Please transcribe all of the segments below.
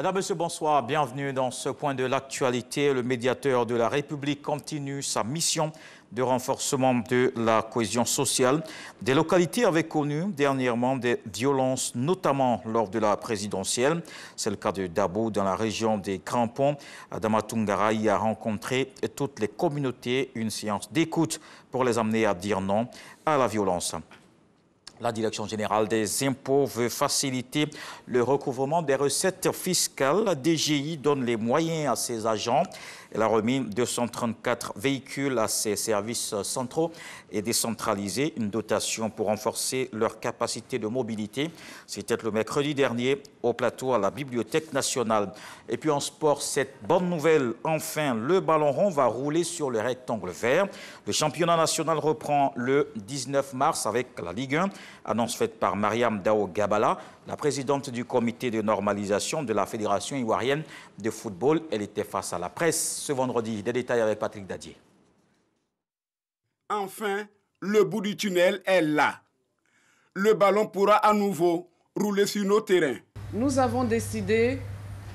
Madame, Monsieur, bonsoir. Bienvenue dans ce point de l'actualité. Le médiateur de la République continue sa mission de renforcement de la cohésion sociale. Des localités avaient connu dernièrement des violences, notamment lors de la présidentielle. C'est le cas de Dabo dans la région des Grands Ponts. Adama Toungara y a rencontré toutes les communautés, une séance d'écoute pour les amener à dire non à la violence. La Direction générale des impôts veut faciliter le recouvrement des recettes fiscales. La DGI donne les moyens à ses agents. Elle a remis 234 véhicules à ses services centraux et décentralisés, une dotation pour renforcer leur capacité de mobilité. C'était le mercredi dernier au plateau à la Bibliothèque nationale. Et puis en sport, cette bonne nouvelle, enfin, le ballon rond va rouler sur le rectangle vert. Le championnat national reprend le 19 mars avec la Ligue 1. Annonce faite par Mariam Dao Gabala, la présidente du comité de normalisation de la Fédération ivoirienne de football. Elle était face à la presse ce vendredi. Des détails avec Patrick Dadier. Enfin, le bout du tunnel est là. Le ballon pourra à nouveau rouler sur nos terrains. Nous avons décidé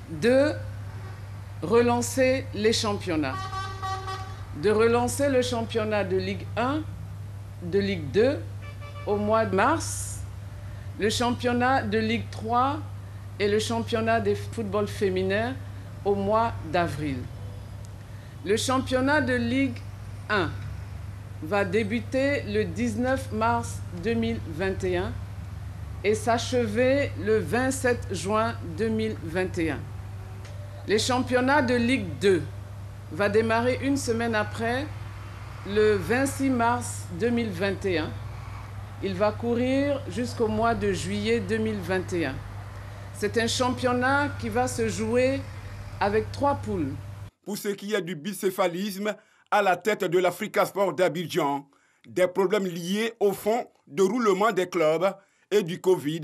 de relancer les championnats. De relancer le championnat de Ligue 1, de Ligue 2 au mois de mars, le championnat de Ligue 3 et le championnat de football féminin au mois d'avril. Le championnat de Ligue 1 va débuter le 19 mars 2021 et s'achever le 27 juin 2021. Le championnat de Ligue 2 va démarrer une semaine après, le 26 mars 2021. Il va courir jusqu'au mois de juillet 2021. C'est un championnat qui va se jouer avec 3 poules. Pour ce qui est du bicéphalisme, à la tête de l'Africa Sport d'Abidjan, des problèmes liés au fonds de roulement des clubs et du Covid,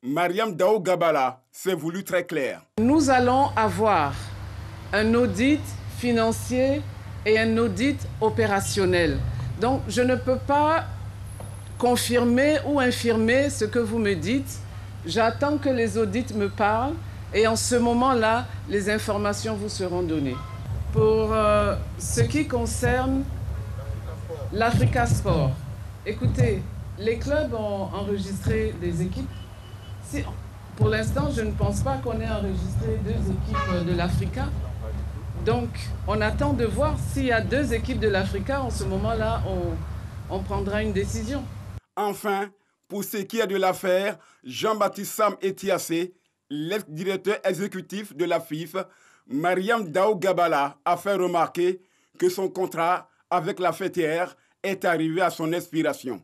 Mariam Dao Gabala s'est voulu très clair. Nous allons avoir un audit financier et un audit opérationnel. Donc, je ne peux pas confirmer ou infirmer ce que vous me dites. J'attends que les audits me parlent et en ce moment-là, les informations vous seront données. Pour ce qui concerne l'Africa Sport, écoutez, les clubs ont enregistré des équipes. Pour l'instant, je ne pense pas qu'on ait enregistré 2 équipes de l'Africa. Donc, on attend de voir s'il y a 2 équipes de l'Africa. En ce moment-là, on prendra une décision. Enfin, pour ce qui est de l'affaire, Jean-Baptiste Sam Etiassé, l'ex-directeur exécutif de la FIF, Mariam Dao Gabala a fait remarquer que son contrat avec la fêtière est arrivé à son expiration.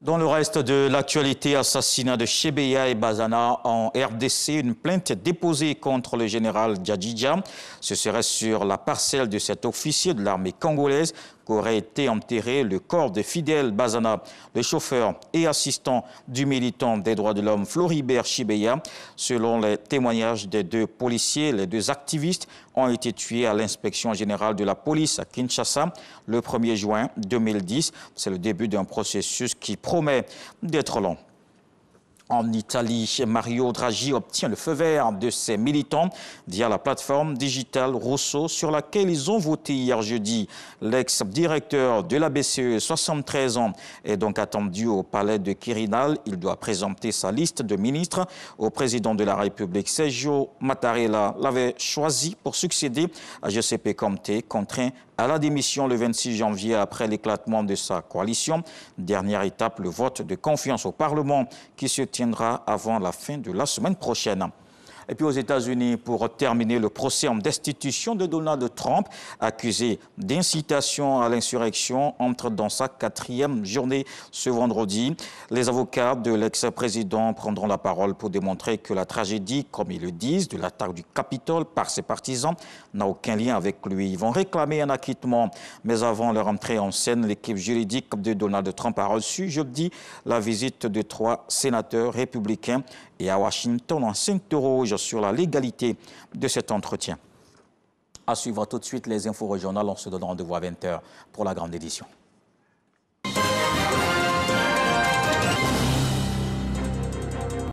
Dans le reste de l'actualité, assassinat de Chebeya et Bazana en RDC, une plainte déposée contre le général Djadjidja. Ce serait sur la parcelle de cet officier de l'armée congolaise qu'aurait été enterré le corps de Fidel Bazana, le chauffeur et assistant du militant des droits de l'homme Floribert Chebeya. Selon les témoignages des 2 policiers, les 2 activistes ont été tués à l'inspection générale de la police à Kinshasa le 1er juin 2010. C'est le début d'un processus qui promet d'être long. En Italie, Mario Draghi obtient le feu vert de ses militants via la plateforme digitale Rousseau sur laquelle ils ont voté hier jeudi. L'ex-directeur de la BCE, 73 ans, est donc attendu au palais de Quirinal. Il doit présenter sa liste de ministres au président de la République. Sergio Mattarella l'avait choisi pour succéder à Giuseppe Conte, contraint à la démission le 26 janvier après l'éclatement de sa coalition. Dernière étape, le vote de confiance au Parlement qui se tiendra avant la fin de la semaine prochaine. Et puis aux États-Unis, pour terminer, le procès en destitution de Donald Trump, accusé d'incitation à l'insurrection, entre dans sa 4e journée ce vendredi. Les avocats de l'ex-président prendront la parole pour démontrer que la tragédie, comme ils le disent, de l'attaque du Capitole par ses partisans n'a aucun lien avec lui. Ils vont réclamer un acquittement. Mais avant leur entrée en scène, l'équipe juridique de Donald Trump a reçu jeudi la visite de 3 sénateurs républicains. Et à Washington, on s'interroge sur la légalité de cet entretien. À suivre tout de suite les infos régionales. On se donne rendez-vous à 20h pour la grande édition.